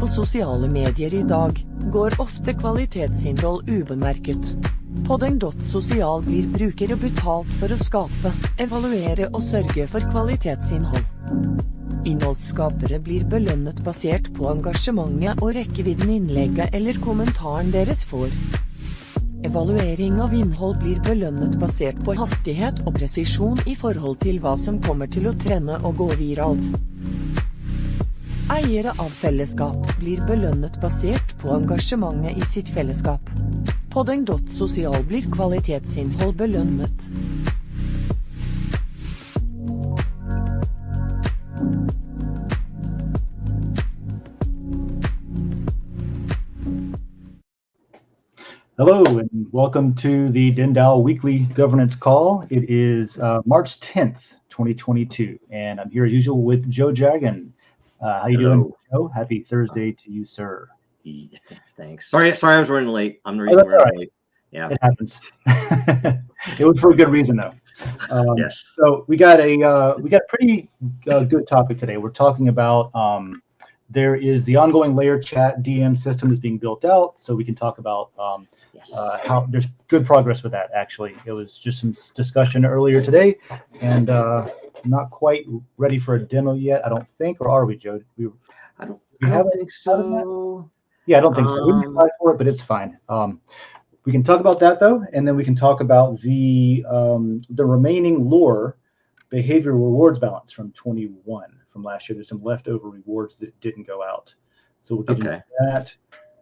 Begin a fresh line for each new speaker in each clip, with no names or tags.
På sosiale medier I dag går ofte kvalitetsinnhold ubemerket. På Den.Social blir brukere betalt for å skape, evaluere og sørge for kvalitetsinnhold. Innholdsskapere blir belønnet basert på engasjementet og rekkevidden innlegget eller kommentaren deres får. Evaluering av innhold blir belønnet basert på hastighet og presisjon I forhold til hva som kommer til å trende og gå viralt. Eiere av fellesskap blir belønnet basert på engasjementet I sitt fellesskap. På Den.Social blir kvalitetsinnhold belønnet.
Hello and welcome to the DENDAO weekly governance call. It is March 10th, 2022, and I'm here as usual with Joe Jagan. How you doing, Joe? Happy Thursday to you, sir.
Thanks. Sorry, I was running late. I'm the reason we're running late. Yeah,
it happens. It was for a good reason, though.
Yes.
So we got a pretty good topic today. We're talking about there is the ongoing layer chat DM system is being built out, so we can talk about how there's good progress with that. Actually, it was just some discussion earlier today, and not quite ready for a demo yet, I don't think, or are we, Joe?
I don't think so.
Yeah, I don't think so. We can apply for it, but it's fine. We can talk about that though, and then we can talk about the remaining lore behavior rewards balance from 21 from last year. There's some leftover rewards that didn't go out, so we'll get into that.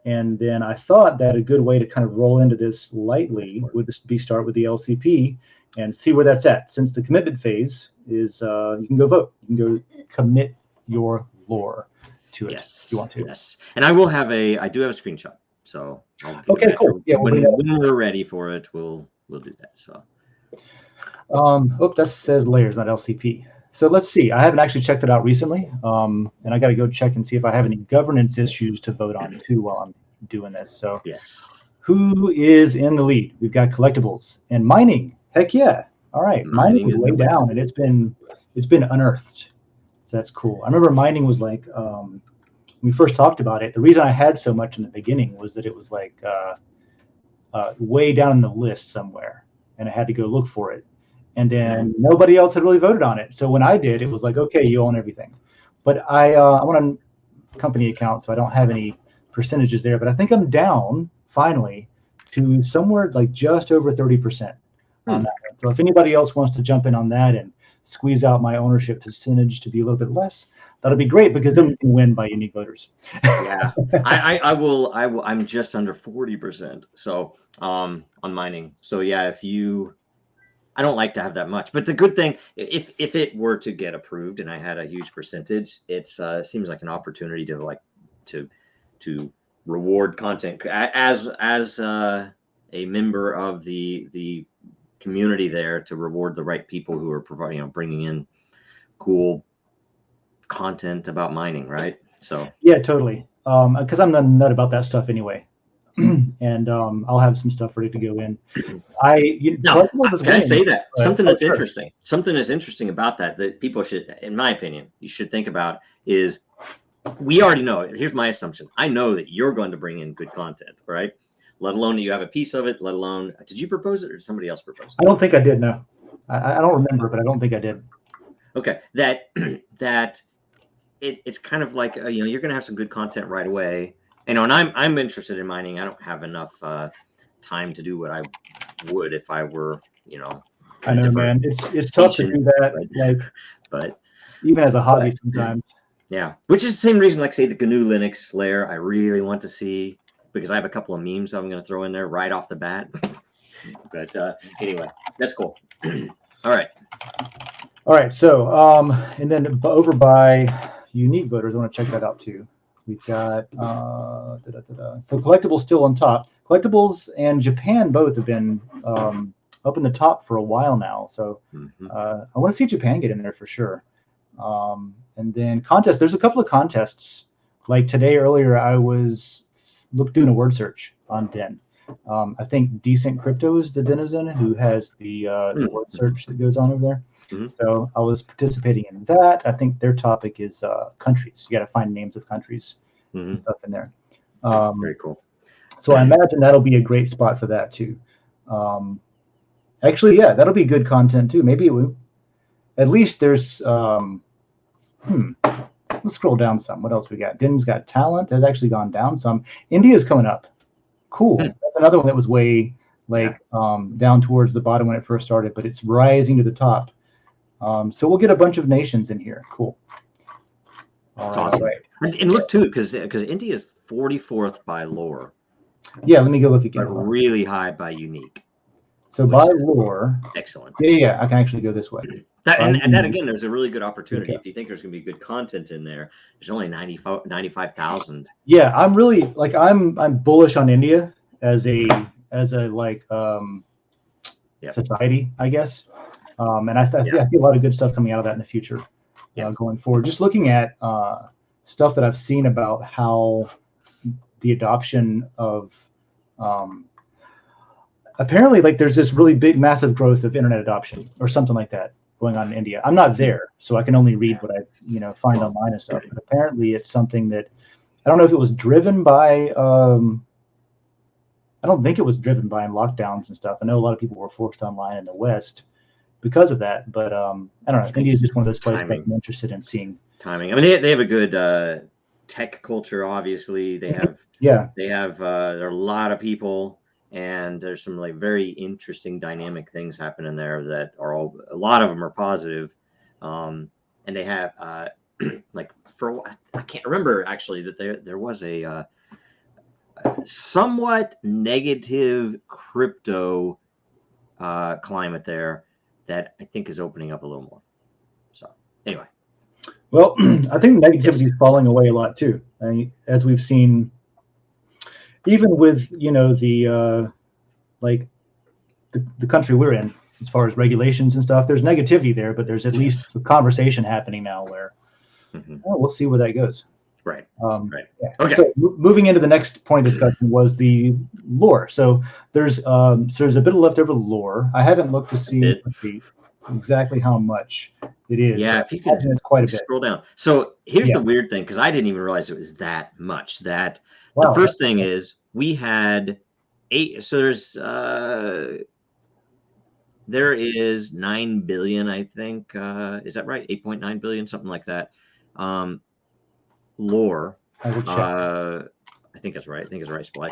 And then I thought that a good way to kind of roll into this lightly would just be start with the LCP and see where that's at. Since the commitment phase is, you can go vote. You can go commit your lore to it if you want to.
Yes, and I do have a screenshot. So
okay, cool. Yeah,
when we're ready for it, we'll do that. So,
that says layers, not LCP. So let's see. I haven't actually checked it out recently, and I got to go check and see if I have any governance issues to vote on too while I'm doing this. So
yes,
who is in the lead? We've got collectibles and mining. Heck yeah! All right, mining is way down, and it's been unearthed. So that's cool. I remember mining was like when we first talked about it. The reason I had so much in the beginning was that it was like way down in the list somewhere, and I had to go look for it. And then nobody else had really voted on it. So when I did, it was like, okay, you own everything. But I'm on a company account, so I don't have any percentages there. But I think I'm down finally to somewhere like just over 30% on that. So if anybody else wants to jump in on that and squeeze out my ownership percentage to be a little bit less, that'll be great, because then we can win by unique voters.
Yeah, I will. I'm just under 40%. So on mining. So yeah, I don't like to have that much, but the good thing, if it were to get approved and I had a huge percentage, it seems like an opportunity to reward content as a member of the community there, to reward the right people who are providing, bringing in cool content about mining, right? So
yeah, totally. Because I'm a nut about that stuff anyway. And I'll have some stuff ready to go in. Can I
say that? Something that's interesting. Something that's interesting about that people should, in my opinion, you should think about is, we already know it. Here's my assumption. I know that you're going to bring in good content, right? Let alone that you have a piece of it, let alone, did you propose it or did somebody else propose it?
I don't think I did, no. I don't remember, but I don't think I did.
Okay, that it's kind of like, you're going to have some good content right away. And I'm interested in mining. I don't have enough time to do what I would if I were,
I know, man. It's tough to do that,
but
even as a hobby sometimes.
Yeah, which is the same reason, like say the GNU Linux layer, I really want to see, because I have a couple of memes I'm going to throw in there right off the bat. But anyway, that's cool. All right.
So and then over by unique voters, I want to check that out too. We've got so collectibles still on top. Collectibles and Japan both have been up in the top for a while now. So I want to see Japan get in there for sure. And then contests. There's a couple of contests. Like today earlier, I was doing a word search on Den. I think Decent Crypto is the denizen who has the word search that goes on over there. So I was participating in that. I think their topic is countries. You got to find names of countries. and stuff in there.
Very cool.
So I imagine that'll be a great spot for that too. Actually, yeah, that'll be good content too. Maybe at least there's. Let's scroll down some. What else we got? Den's Got Talent has actually gone down some. India's coming up. Cool. That's another one that was way down towards the bottom when it first started, but it's rising to the top. So we'll get a bunch of nations in here. Cool.
That's awesome. Right. And look too, because India is 44th by lore.
Yeah, let me go look again.
But really high by unique.
So by lore.
Excellent.
Yeah, I can actually go this way.
And that again, there's a really good opportunity. If you think there's going to be good content in there, there's only 95,000.
Yeah, I'm really I'm bullish on India as a society, I guess. And I see a lot of good stuff coming out of that in the future, going forward. Just looking at stuff that I've seen about how the adoption of apparently there's this really big, massive growth of internet adoption or something like that going on in India. I'm not there, so I can only read what I find online and stuff. But apparently, it's something that I don't know if it was driven by. I don't think it was driven by lockdowns and stuff. I know a lot of people were forced online in the West because of that, but I don't know. India is just one of those places that I'm interested in seeing.
Timing. I mean, they have a good tech culture. Obviously, they have. They have. There are a lot of people. And there's some very interesting dynamic things happening there that are a lot of them are positive. And they have I can't remember actually that there was a somewhat negative crypto climate there that I think is opening up a little more. So anyway.
Well, I think negativity is falling away a lot too. As we've seen, even with the country we're in, as far as regulations and stuff, there's negativity there, but there's at least a conversation happening now where we'll see where that goes.
Right.
Right. Yeah. Okay. So moving into the next point of discussion was the lore. So there's a bit of leftover lore. I haven't looked to see exactly how much it is.
Yeah, if you can,
it's quite a bit.
Scroll down. So here's the weird thing, because I didn't even realize it was that much. The first thing is we had 8. So there is 9 billion, I think. Is that right? 8.9 billion, something like that. Lore.
I will check.
I think that's right. I think it's right, Splay.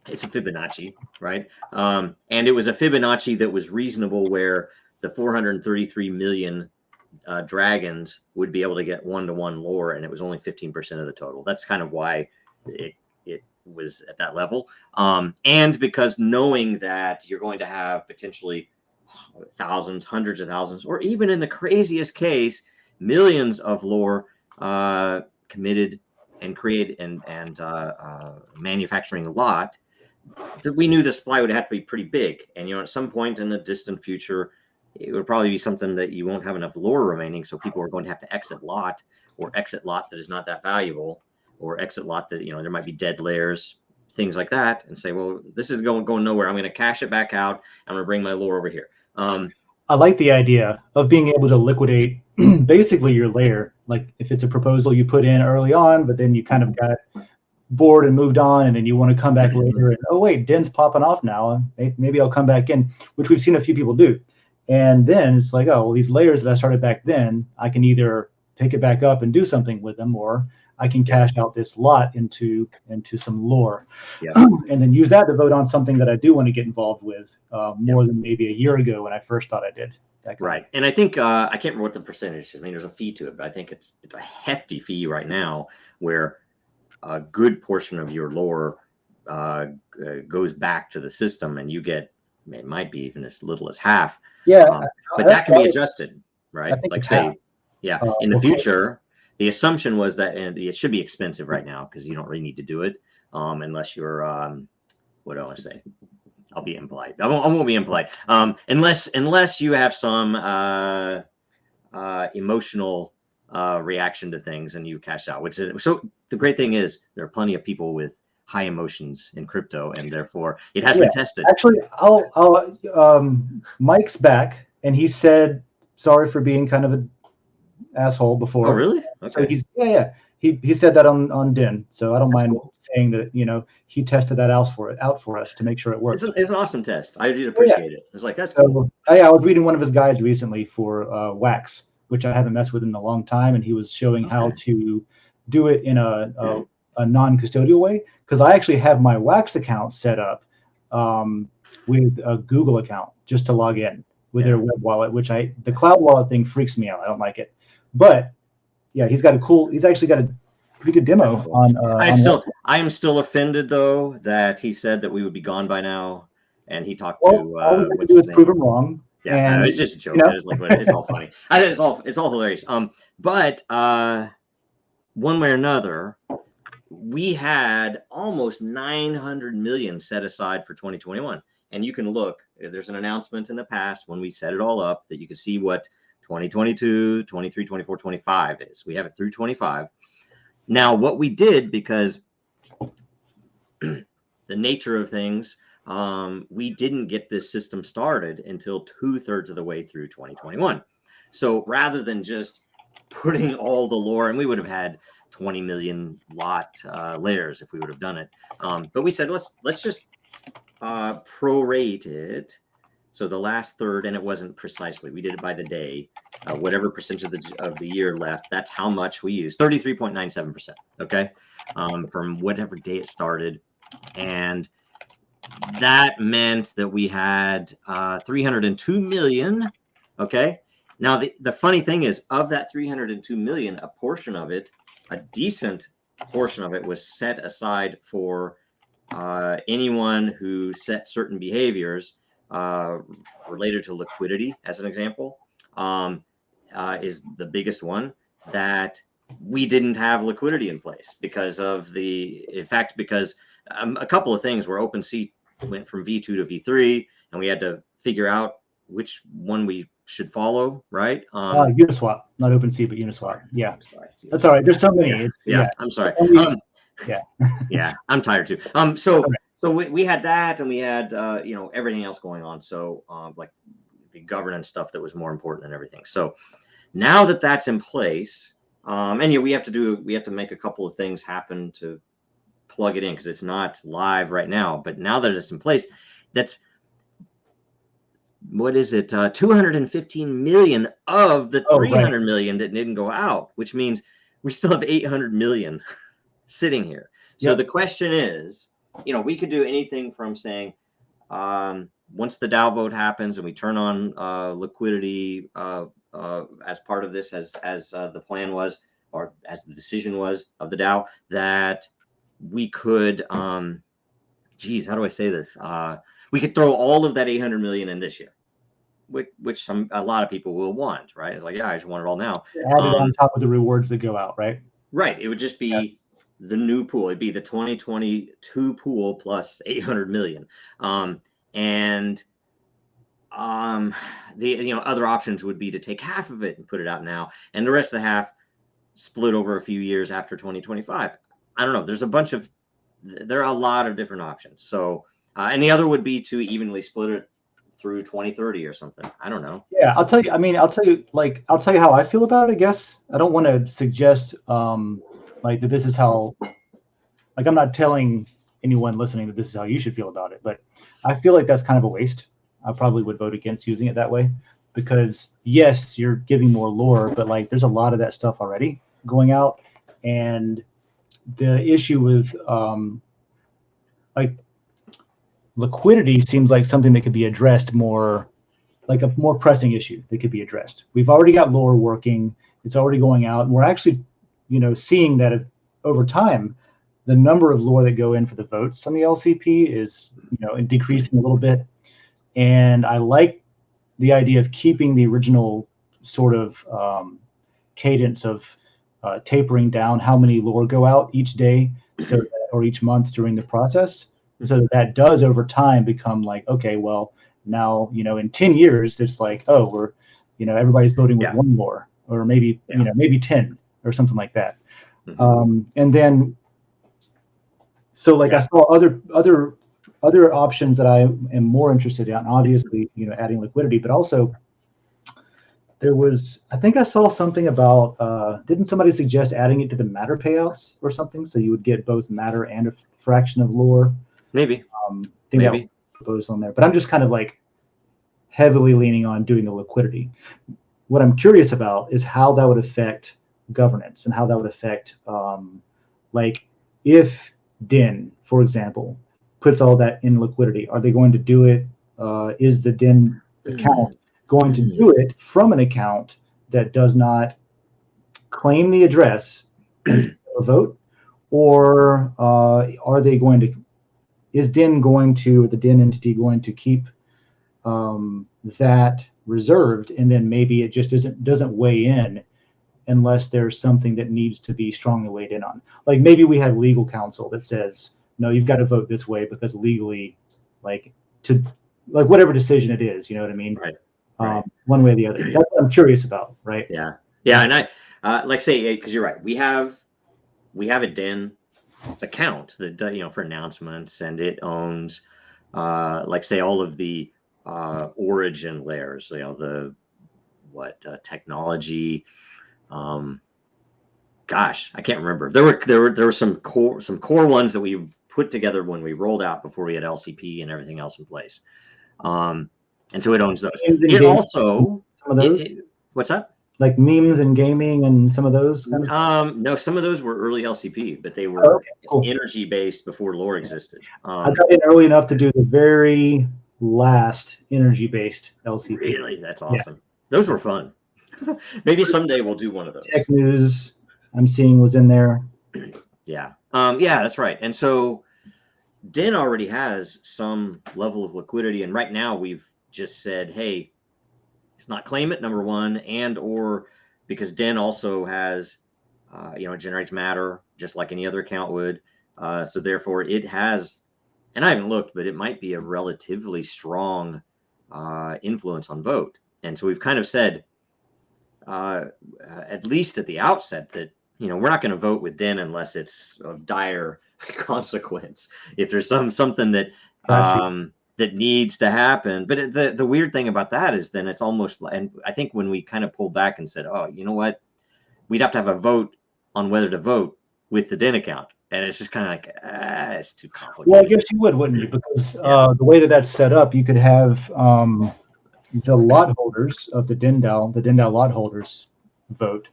It's a Fibonacci, right? And it was a Fibonacci that was reasonable, where the 433 million dragons would be able to get 1-to-1 lore, and it was only 15% of the total. That's kind of why it was at that level. And because knowing that you're going to have potentially thousands, hundreds of thousands, or even in the craziest case, millions of lore committed and created and manufacturing a lot, we knew the supply would have to be pretty big. And at some point in the distant future, it would probably be something that you won't have enough lore remaining, so people are going to have to exit lot that is not that valuable, or exit lot that there might be dead layers, things like that, and say, well, this is going nowhere. I'm going to cash it back out. I'm going to bring my lore over here.
I like the idea of being able to liquidate basically your layer. Like if it's a proposal you put in early on, but then you kind of got bored and moved on, and then you want to come back later and, oh wait, Den's popping off now, maybe I'll come back in, which we've seen a few people do. And then it's like, oh, well, these layers that I started back then, I can either pick it back up and do something with them, or I can cash out this lot into some lore, and then use that to vote on something that I do want to get involved with more than maybe a year ago when I first thought I did.
Right. And I think I can't remember what the percentage is. I mean, there's a fee to it, but I think it's a hefty fee right now, where a good portion of your lore goes back to the system, and you get, it might be even as little as half.
Yeah,
but that can be adjusted, right? Like say, in the future, the assumption was that, and it should be expensive right now because you don't really need to do it unless you're what do I say? I'll be impolite. I won't be impolite. Unless you have some emotional reaction to things and you cash out. Which is, so the great thing is there are plenty of people with high emotions in crypto, and therefore it has been tested.
Actually, Mike's back, and he said sorry for being kind of an asshole before.
Oh, really? Okay.
So he said that on Den, so I don't
That's
mind
cool.
saying that, you know, he tested that out for us to make sure it worked.
It's an awesome test. I did appreciate it. It's like, that's cool.
So I was reading one of his guides recently for wax, which I haven't messed with in a long time, and he was showing how to do it in a non-custodial way, because I actually have my wax account set up with a Google account just to log in with their web wallet, which the cloud wallet thing freaks me out. I don't like it. But yeah, he's actually got a pretty good demo
cool.
on
I am still offended though that he said that we would be gone by now, and he talked
all
to
we have to
what's
do
his
is
name?
prove him wrong.
Yeah,
and
no, it's just a joke.
you know,
It's like, it's all funny. I think it's all hilarious. But one way or another, we had almost 900 million set aside for 2021. And you can look, there's an announcement in the past when we set it all up that you can see what 2022, 23, 24, 25 is. We have it through 25. Now, what we did, because the nature of things, we didn't get this system started until 2/3 of the way through 2021. So rather than just putting all the lore, and we would have had 20 million lot layers if we would have done it. But we said, let's just prorate it. So the last third, and it wasn't precisely, we did it by the day, whatever percentage of the year left, that's how much we used, 33.97%, okay, from whatever day it started. And that meant that we had 302 million, okay? Now, the funny thing is, of that 302 million, a portion of it, a decent portion of it, was set aside for anyone who set certain behaviors related to liquidity, as an example, is the biggest one, that we didn't have liquidity in place because a couple of things where OpenSea went from V2 to V3, and we had to figure out which one we should follow, right?
Uniswap, not OpenSea, but Uniswap. Yeah, that's all right. There's so many.
I'm sorry.
Yeah.
Yeah, I'm tired too. So we had that, and we had everything else going on. So like the governance stuff that was more important than everything. So now that that's in place, and we have to make a couple of things happen to plug it in, because it's not live right now. But now that it's in place, that's, what is it? 215 million of the 300 million that didn't go out, which means we still have 800 million sitting here. So the question is, we could do anything from saying, once the DAO vote happens and we turn on liquidity as part of this, as the plan was, or as the decision was of the DAO, that we could, how do I say this? We could throw all of that 800 million in this year, which a lot of people will want, right? It's like, yeah, I just want it all now.
Add it on top of the rewards that go out, right?
Right. It would just be the new pool. It'd be the 2022 pool plus 800 million. And the other options would be to take half of it and put it out now, and the rest of the half split over a few years after 2025. I don't know. There are a lot of different options. So, and the other would be to evenly split it through 2030 or something. I don't know.
Yeah, I'll tell you how I feel about it, I guess. I don't want to suggest that this is how, I'm not telling anyone listening that this is how you should feel about it, but I feel like that's kind of a waste. I probably would vote against using it that way, because yes, you're giving more lore, but there's a lot of that stuff already going out. And the issue with liquidity seems like something that could be addressed more, like a more pressing issue that could be addressed. We've already got lore working. It's already going out. And we're actually, seeing that over time, the number of lore that go in for the votes on the LCP is, decreasing a little bit. And I like the idea of keeping the original sort of cadence of tapering down how many lore go out each day, or each month during the process, so that does over time become like, okay, well, now, in 10 years, it's like, oh, we're, everybody's voting with one lore, or maybe, maybe 10 or something like that. And then, so I saw other options that I am more interested in, obviously, adding liquidity, but also There was, I think I saw something about, didn't somebody suggest adding it to the matter payouts or something? So you would get both matter and a fraction of lore.
Maybe.
I think that was proposed on there, but I'm just kind of like heavily leaning on doing the liquidity. What I'm curious about is how that would affect governance and how that would affect, like if Den, for example, puts all that in liquidity, are they going to do it? Is the Den account going to do it from an account that does not claim the address and a vote, or are they going to? Is Den going to, the Den entity going to keep that reserved, and then maybe it just doesn't weigh in unless there's something that needs to be strongly weighed in on. Like maybe we have legal counsel that says, no, you've got to vote this way because legally, like whatever decision it is, you know what I mean?
Right.
One way or the other. That's what I'm curious about, right?
Yeah. Yeah. And I like say, because you're right, we have a Den account that, you know, for announcements, and it owns like say all of the origin layers, you know, the technology, gosh, I can't remember. There were some core ones that we put together when we rolled out before we had LCP and everything else in place. And so it owns those. It also,
some of those?
What's that?
Like memes and gaming and some of those kind of?
No, some of those were early LCP, but they were energy based before lore existed.
I got in early enough to do the very last energy based LCP.
Really? That's awesome. Yeah. Those were fun. Maybe someday we'll do one of those.
Tech News I'm seeing was in there.
Yeah. Yeah, that's right. And so Den already has some level of liquidity, and right now we've just said, hey, it's not claim it, number one, and or because Den also has, you know, it generates matter just like any other account would. So therefore it has, and I haven't looked, but it might be a relatively strong influence on vote. And so we've kind of said, at least at the outset, that, you know, we're not going to vote with Den unless it's of dire consequence. If there's something that that needs to happen. But the weird thing about that is then it's almost, and I think when we kind of pulled back and said, oh, you know what, we'd have to have a vote on whether to vote with the Den account. And it's just kind of like, it's too complicated.
Well, I guess you would, wouldn't you? Because the way that that's set up, you could have the lot holders of the DENDAO lot holders vote.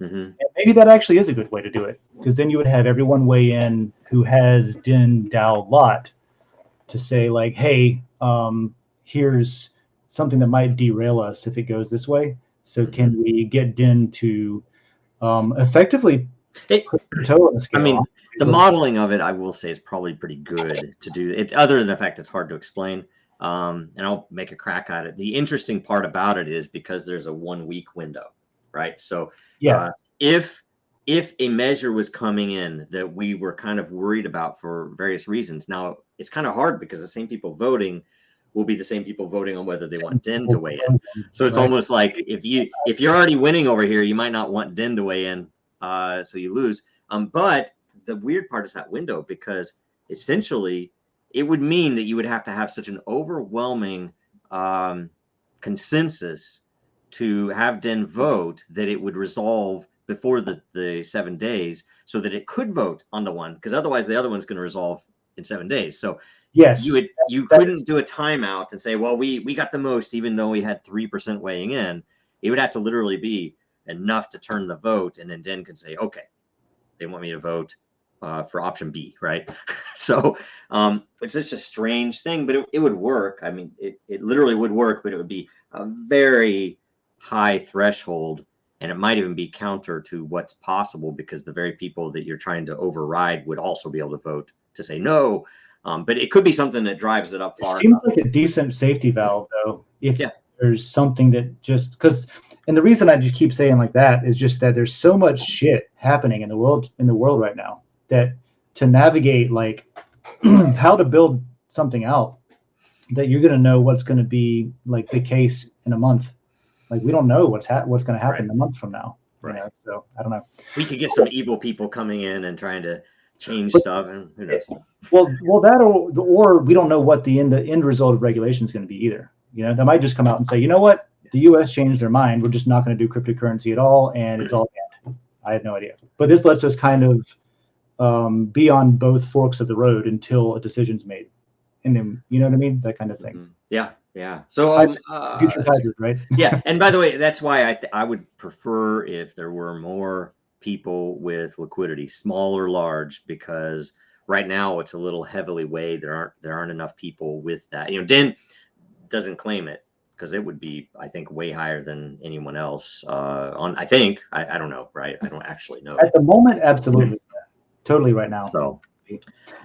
Mm-hmm.
And maybe that actually is a good way to do it, because then you would have everyone weigh in who has DENDAO lot to say, like, hey, here's something that might derail us if it goes this way. So can we get Den to effectively put the toe on the scale?
I mean, the modeling of it, I will say, is probably pretty good to do it, other than the fact it's hard to explain. And I'll make a crack at it. The interesting part about it is because there's a 1 week window, right? So
yeah,
if a measure was coming in that we were kind of worried about for various reasons, now it's kind of hard because the same people voting will be the same people voting on whether they want Den to weigh in. So it's almost like if you're already winning over here, you might not want Den to weigh in, so you lose. But the weird part is that window, because essentially it would mean that you would have to have such an overwhelming consensus to have Den vote that it would resolve before the 7 days, so that it could vote on the one, because otherwise the other one's going to resolve in 7 days. So
yes,
you couldn't do a timeout and say, well, we got the most, even though we had 3% weighing in. It would have to literally be enough to turn the vote, and then Den could say, okay, they want me to vote for option B, right? So it's such a strange thing, but it would work. I mean, it literally would work, but it would be a very high threshold, and it might even be counter to what's possible, because the very people that you're trying to override would also be able to vote to say no. But it could be something that drives it up far.
It seems like a decent safety valve, though, if there's something that just, because, and the reason I just keep saying like that is just that there's so much shit happening in the world right now, that to navigate like how to build something out, that you're going to know what's going to be like the case in a month. Like, we don't know what's going to happen a month from now.
Right.
You know? So I don't know.
We could get some evil people coming in and trying to change stuff, and who knows?
Well, that or we don't know what the end result of regulation is going to be either. You know, they might just come out and say, you know what, the U.S. changed their mind. We're just not going to do cryptocurrency at all, and it's all banned. I had no idea. But this lets us kind of be on both forks of the road until a decision's made, and then you know what I mean, that kind of thing.
Mm-hmm. Yeah, yeah. So
future's hybrid, right?
Yeah, and by the way, that's why I would prefer if there were more people with liquidity, small or large, because right now it's a little heavily weighed. There aren't enough people with that. You know, Den doesn't claim it because it would be, I think, way higher than anyone else. I think I don't know, right? I don't actually know.
At the moment, absolutely, totally right now.
So,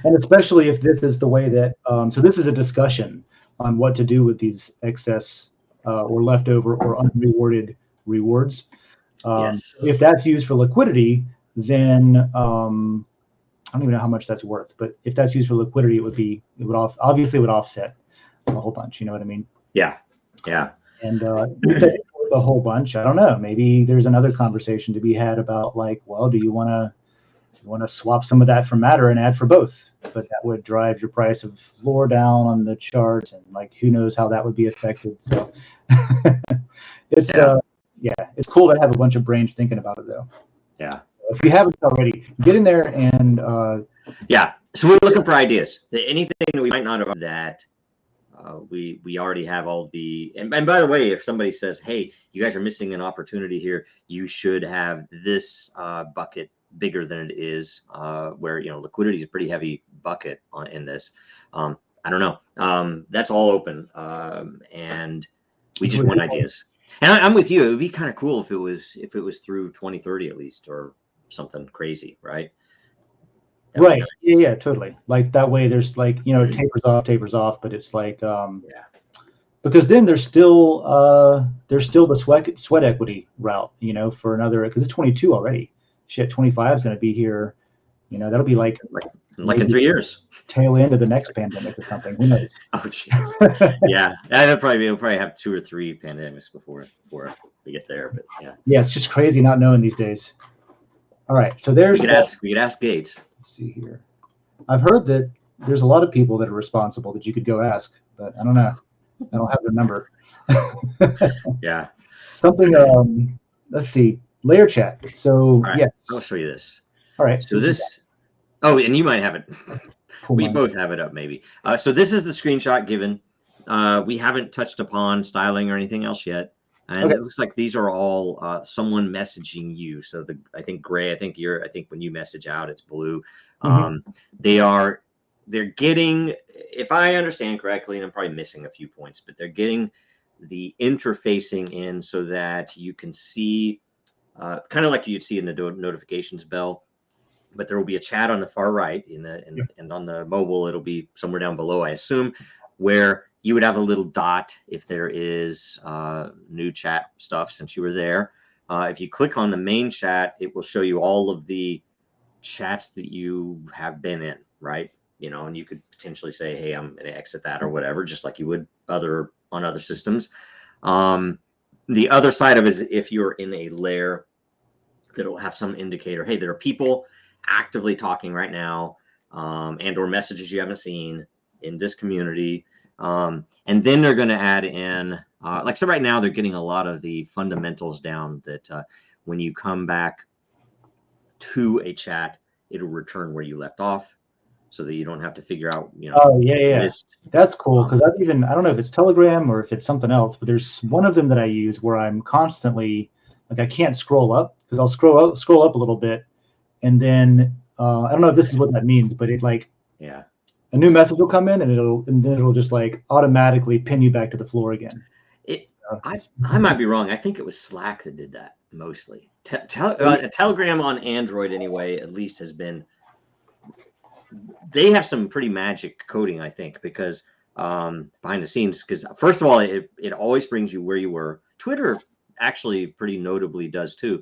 and especially if this is the way that so this is a discussion on what to do with these excess or leftover or unrewarded rewards.
yes.
If that's used for liquidity, then I don't even know how much that's worth. But if that's used for liquidity, it would offset a whole bunch. You know what I mean?
Yeah, yeah.
And if that's worth a whole bunch, I don't know. Maybe there's another conversation to be had about like, well, do you want to swap some of that for matter and add for both? But that would drive your price of floor down on the charts, and like who knows how that would be affected. So it's it's cool to have a bunch of brains thinking about it though.
Yeah.
If you haven't already, get in there and
yeah. So we're looking for ideas. Anything that we might not have that we already have all the and by the way, if somebody says, hey, you guys are missing an opportunity here, you should have this bucket bigger than it is, where liquidity is a pretty heavy bucket in this. I don't know. That's all open, and we just want ideas. And I'm with you. It would be kind of cool if it was through 2030 at least, or something crazy, right?
Right. Yeah, totally. Like that way, there's like it tapers off, but it's like because then there's still the sweat equity route, for another, because it's 22 already. Shit, 25 is going to be here. That'll be like
in 3 years.
Tail end of the next pandemic or something. Who knows?
Oh, jeez. Yeah, we'll probably have 2 or 3 pandemics before we get there. But
yeah, it's just crazy not knowing these days. All right, so there's.
We could ask Gates.
Let's see here. I've heard that there's a lot of people that are responsible that you could go ask, but I don't know. I don't have their number.
Yeah.
Something. Let's see. Layer chat. So
right.
Yes,
I'll show you this.
All right.
So this. Oh, and you might have it. We both have it up, maybe. So this is the screenshot given. We haven't touched upon styling or anything else yet, and It looks like these are all someone messaging you. So I think gray. I think when you message out, it's blue. They're getting, if I understand correctly, and I'm probably missing a few points, but they're getting the interfacing in so that you can see, kind of like you'd see in the notifications bell. But there will be a chat on the far right, and on the mobile, it'll be somewhere down below, I assume, where you would have a little dot if there is new chat stuff since you were there. If you click on the main chat, it will show you all of the chats that you have been in, right? And you could potentially say, hey, I'm going to exit that or whatever, just like you would on other systems. The other side of it is if you're in a layer that will have some indicator, hey, there are people actively talking right now, and or messages you haven't seen in this community, and then they're going to add in so right now they're getting a lot of the fundamentals down that when you come back to a chat, it'll return where you left off, so that you don't have to figure out
oh yeah that's cool, because I don't know if it's Telegram or if it's something else, but there's one of them that I use where I'm constantly like, I can't scroll up because I'll scroll up a little bit. And then I don't know if this is what that means, but a new message will come in, and then it'll just like automatically pin you back to the floor again.
I might be wrong. I think it was Slack that did that mostly. Telegram on Android anyway, at least has been. They have some pretty magic coding, I think, because behind the scenes. Because first of all, it always brings you where you were. Twitter actually pretty notably does too.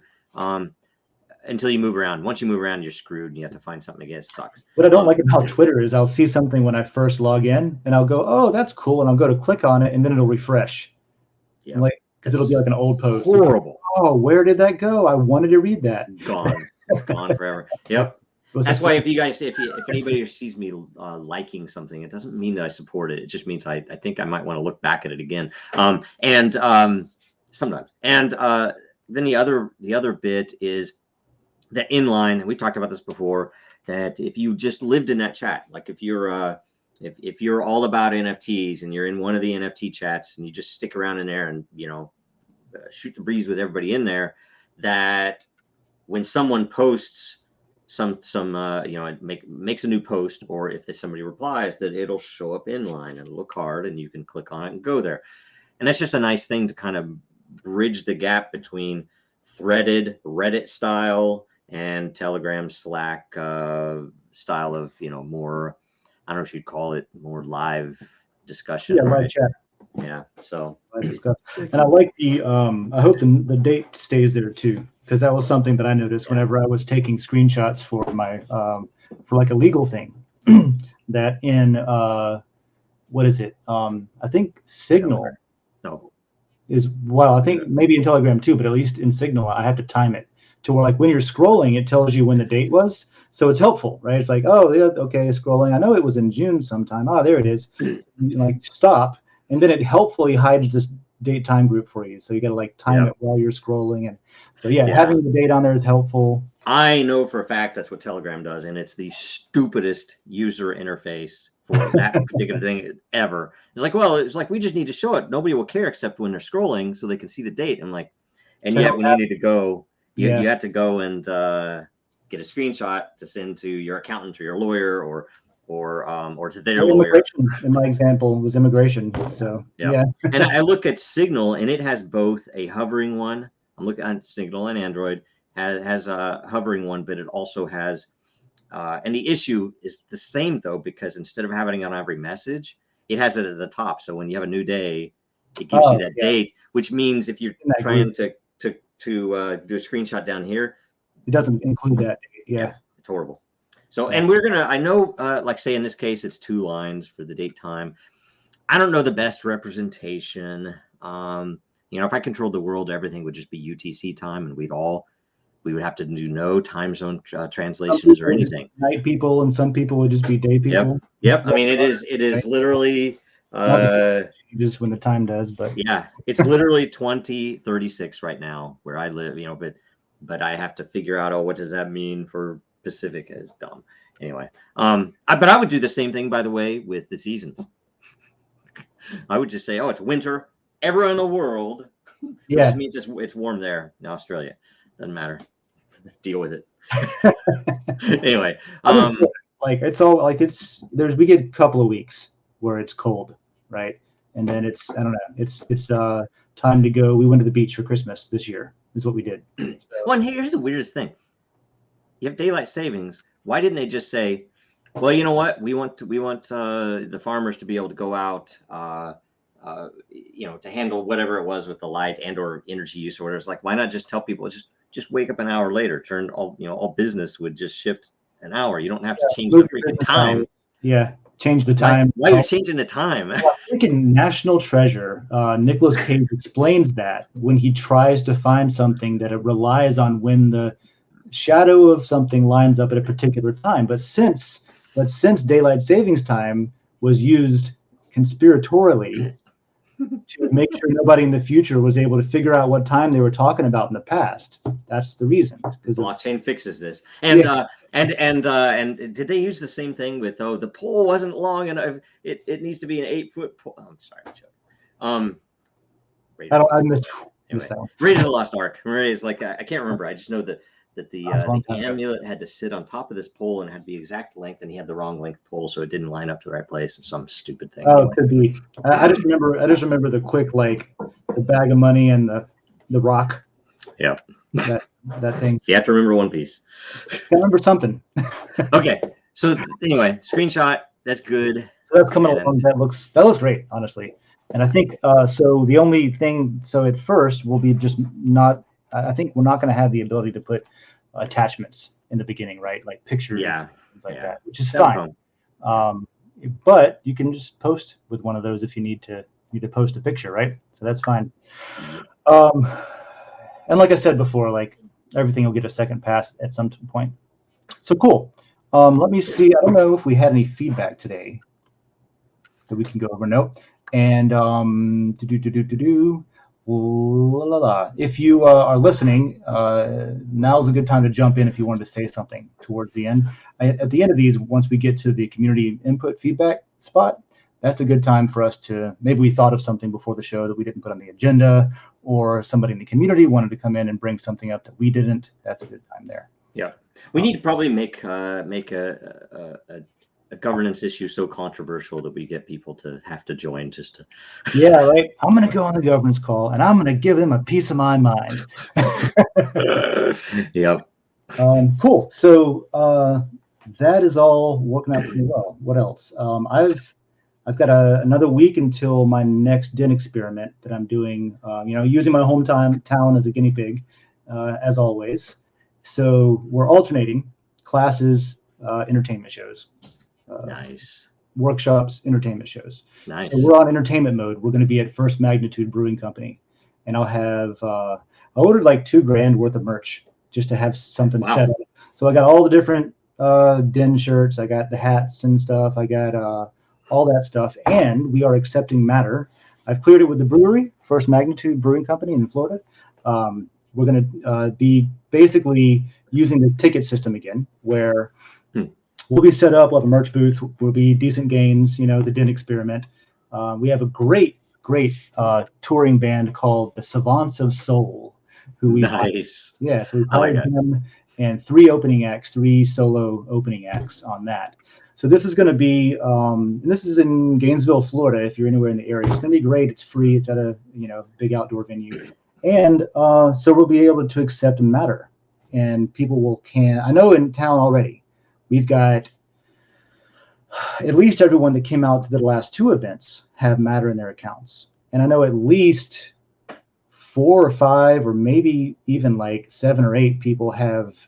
Until you move around. Once you move around, you're screwed, and you have to find something again. It sucks.
What I don't like about Twitter is I'll see something when I first log in, and I'll go, "Oh, that's cool," and I'll go to click on it, and then it'll refresh. Yeah, because it'll be like an old post.
Horrible.
Like, oh, where did that go? I wanted to read that.
Gone. It's gone forever. Yep. That's why if anybody sees me liking something, it doesn't mean that I support it. It just means I think I might want to look back at it again. Sometimes. And then the other bit is that inline, and we talked about this before, that if you just lived in that chat, like if you're all about NFTs and you're in one of the NFT chats and you just stick around in there and, shoot the breeze with everybody in there, that when someone posts makes a new post, or if somebody replies, that it'll show up inline and look hard and you can click on it and go there. And that's just a nice thing to kind of bridge the gap between threaded Reddit style and Telegram, Slack style of, more, I don't know if you'd call it more live discussion.
Yeah, live chat.
Yeah, so
live discussion. And I like I hope the date stays there too, because that was something that I noticed whenever I was taking screenshots for my for like a legal thing. That in what is it? I think Signal.
No.
I think maybe in Telegram too, but at least in Signal, I have to time it to where, like, when you're scrolling, it tells you when the date was. So it's helpful, right? It's like, oh, yeah, okay, scrolling. I know it was in June sometime. Oh, there it is. Like, stop. And then it helpfully hides this date time group for you. So you got to like time it while you're scrolling. And so, having the date on there is helpful.
I know for a fact that's what Telegram does. And it's the stupidest user interface for that particular thing ever. It's like, we just need to show it. Nobody will care except when they're scrolling so they can see the date. I'm like, and yet when you need to go, you have to go and get a screenshot to send to your accountant or your lawyer or to their lawyer.
In my example was immigration. So yeah.
And I look at Signal, and it has both a hovering one. I'm looking at Signal and Android has a hovering one, but it also has and the issue is the same though, because instead of having it on every message, it has it at the top. So when you have a new day, it gives you that date, which means if you're trying to do a screenshot down here,
it doesn't include that. Yeah,
it's horrible. So, and we're gonna, I know, like say in this case, it's 2 lines for the date time. I don't know the best representation. If I controlled the world, everything would just be UTC time, and we would have to do no time zone translations or anything.
Night people, and some people would just be day people.
Yep. I mean, it is literally
just when the time does, but
it's literally 2036 right now where I live. But I have to figure out, what does that mean for Pacific? Is dumb. Anyway, but I would do the same thing, by the way, with the seasons. I would just say, it's winter everywhere in the world. Which means it's warm there in Australia. Doesn't matter. Deal with it. Anyway,
we get a couple of weeks where it's cold, right? And then it's time to go. We went to the beach for Christmas this year. Is what we did. So.
Well, and here's the weirdest thing. You have daylight savings. Why didn't they just say, well, you know what? We want the farmers to be able to go out, to handle whatever it was with the light and or energy use or whatever. It's like, why not just tell people just wake up an hour later? All business would just shift an hour. You don't have to change the freaking time.
Yeah, change the time.
Why are you changing the time?
Freaking National Treasure. Nicolas Cage explains that when he tries to find something, that it relies on when the shadow of something lines up at a particular time. But since daylight savings time was used conspiratorially to make sure nobody in the future was able to figure out what time they were talking about in the past, that's the reason. Because
blockchain fixes this. And and did they use the same thing with the pole wasn't long enough? It needs to be an 8-foot pole. I'm sorry, Chuck.
I missed that one.
Raiders of the Lost Ark. It's like I can't remember. I just know that the amulet had to sit on top of this pole and it had the exact length, and he had the wrong length pole, so it didn't line up to the right place or some stupid thing.
Oh, it could be. I just remember the quick, like the bag of money and the rock.
Yeah.
That thing.
You have to remember one piece.
I remember something.
Okay. So anyway, screenshot. That's good.
So that's coming along. That looks great, honestly. And I think so. The only thing, so at first we'll be just not. I think we're not going to have the ability to put attachments in the beginning, right? Like pictures, things like that, which is fine. But you can just post with one of those if you need to post a picture, right? So that's fine. And like I said before, like everything will get a second pass at some point. So cool. Let me see. I don't know if we had any feedback today that we can go over. No. And If you are listening, now's a good time to jump in if you wanted to say something towards the end. At the end of these, once we get to the community input feedback spot, that's a good time for us to, maybe we thought of something before the show that we didn't put on the agenda, or somebody in the community wanted to come in and bring something up that we didn't. That's a good time there.
Yeah, we need to probably make a governance issue so controversial that we get people to have to join just to.
Yeah, right. I'm going to go on the governance call and I'm going to give them a piece of my mind.
Yep.
Cool. So that is all working out pretty well. What else? I've got another week until my next Den experiment that I'm doing. Using my hometown as a guinea pig, as always. So we're alternating classes, entertainment shows.
Nice.
Workshops, entertainment shows.
Nice.
So we're on entertainment mode. We're going to be at First Magnitude Brewing Company, and I'll have I ordered like $2,000 worth of merch just to have something set up. So I got all the different Den shirts. I got the hats and stuff. I got all that stuff, and we are accepting matter. I've cleared it with the brewery, First Magnitude Brewing Company in Florida. We're going to be basically using the ticket system again, where we'll be set up. We'll have a merch booth. We'll be decent games, the Den experiment. We have a great touring band called the Savants of Soul, who we
nice.
So we hired them, and 3 solo opening acts on that. So this is going to be, and this is in Gainesville, Florida. If you're anywhere in the area, it's going to be great. It's free. It's at a big outdoor venue, and so we'll be able to accept matter, and people I know in town already. We've got at least everyone that came out to the last 2 events have matter in their accounts. And I know at least 4 or 5, or maybe even like 7 or 8 people have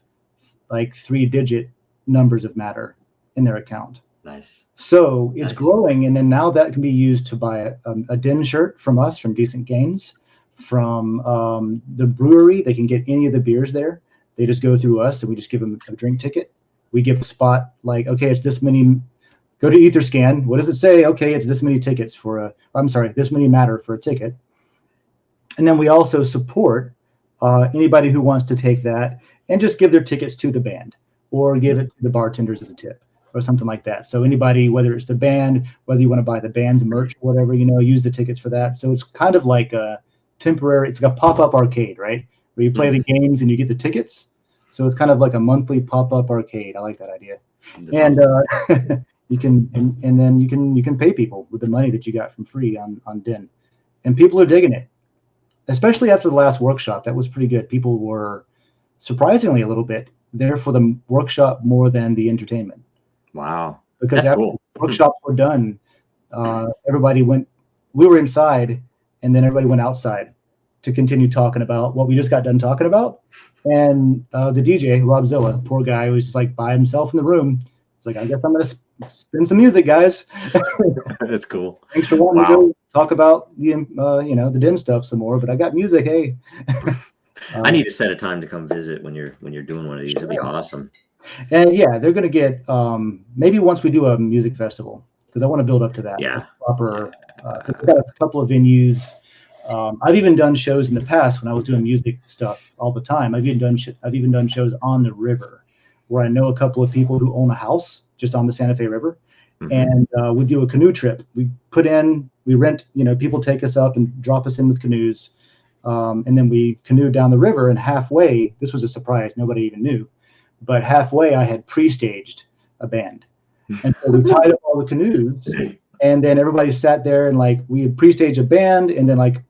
like 3-digit numbers of matter in their account.
Nice.
So it's growing. And then now that can be used to buy a Den shirt from us, from Decent Games, from the brewery. They can get any of the beers there. They just go through us and we just give them a drink ticket. We give a spot like, okay, it's this many, go to Etherscan. What does it say? Okay, it's this many tickets this many matter for a ticket. And then we also support anybody who wants to take that and just give their tickets to the band, or give it to the bartenders as a tip or something like that. So anybody, whether it's the band, whether you want to buy the band's merch or whatever, use the tickets for that. So it's kind of like a temporary, it's like a pop-up arcade, right? Where you play the games and you get the tickets. So it's kind of like a monthly pop-up arcade. I like that idea. That's awesome. You can, and then you can pay people with the money that you got from free on Den, and people are digging it, especially after the last workshop. That was pretty good. People were surprisingly a little bit there for the workshop more than the entertainment.
Wow,
because after the workshops were done, we were inside, and then everybody went outside to continue talking about what we just got done talking about. And the DJ, Rob Zilla, poor guy, was just like by himself in the room. It's like, I guess I'm going to spin some music, guys.
That's cool.
Thanks for wanting to go talk about the the Den stuff some more, but I got music. Hey,
I need to set a time to come visit when you're doing one of these. It'd be awesome.
And yeah, they're going to get maybe once we do a music festival, because I want to build up to that.
Yeah.
Proper. We've got a couple of venues. I've even done shows in the past when I was doing music stuff all the time. I've even done shows on the river, where I know a couple of people who own a house just on the Santa Fe River, and we do a canoe trip. We rent. People take us up and drop us in with canoes, and then we canoe down the river. And halfway, this was a surprise. Nobody even knew, but halfway I had pre-staged a band, and so we tied up all the canoes, and then everybody sat there and like we had pre-staged a band, and then like,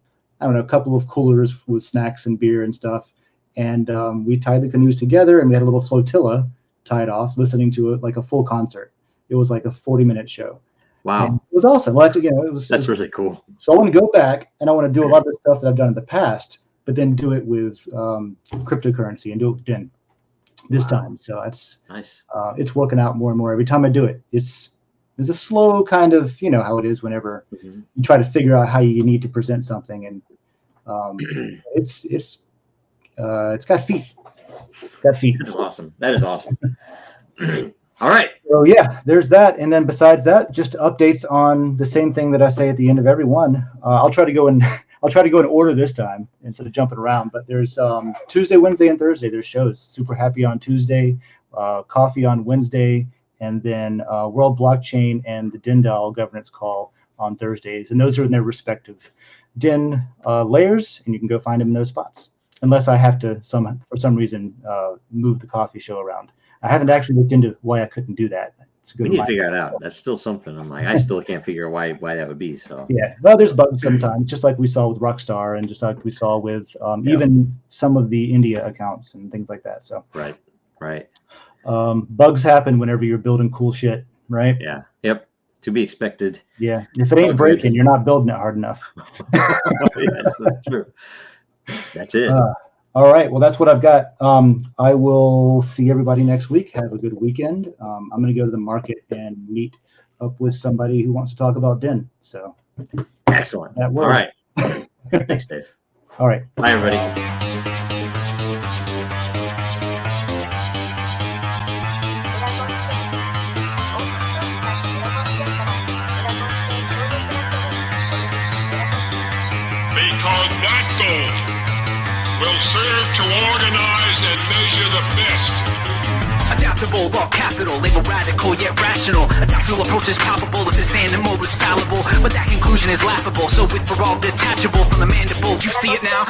I don't know, a couple of coolers with snacks and beer and stuff. And we tied the canoes together, and we had a little flotilla tied off, listening to it like a full concert. It was like a 40-minute show.
Wow.
And it was awesome. Well, that's
really cool.
So I want to go back, and I want to do a lot of the stuff that I've done in the past, but then do it with cryptocurrency and do it with Den this time. So that's
nice.
It's working out more and more every time I do it. It's a slow kind of, how it is whenever you try to figure out how you need to present something, and it's got feet. That is
awesome. That is awesome. All right.
So yeah, there's that. And then besides that, just updates on the same thing that I say at the end of every one. I'll try to go and I'll try to go in order this time instead of jumping around. But there's Tuesday, Wednesday, and Thursday. There's shows. Super Happy on Tuesday, Coffee on Wednesday, and then World Blockchain and the DENDAO governance call on Thursdays. And those are in their respective DEN layers, and you can go find them in those spots. Unless I have to for some reason move the coffee show around. I haven't actually looked into why I couldn't do that. It's a good.
We need to figure it out. That's still something. I'm like, I still can't figure out why that would be. So
yeah, well, there's bugs sometimes, just like we saw with Rockstar, and just like we saw with even some of the India accounts and things like that. So
right.
Bugs happen whenever you're building cool shit, right?
Yeah. Yep. To be expected.
Yeah. If it ain't breaking, you're not building it hard enough.
Yes, that's true. That's it.
All right. Well, that's what I've got. I will see everybody next week. Have a good weekend. I'm going to go to the market and meet up with somebody who wants to talk about Den. So
excellent. All right. Thanks, Dave.
All right.
Bye, everybody.
Because that goal will serve to organize and measure the best.
Adaptable, all capital, label radical yet rational. A tactical approach is palpable if this animal is fallible, but that conclusion is laughable. So with for all detachable from the mandible, you see it now.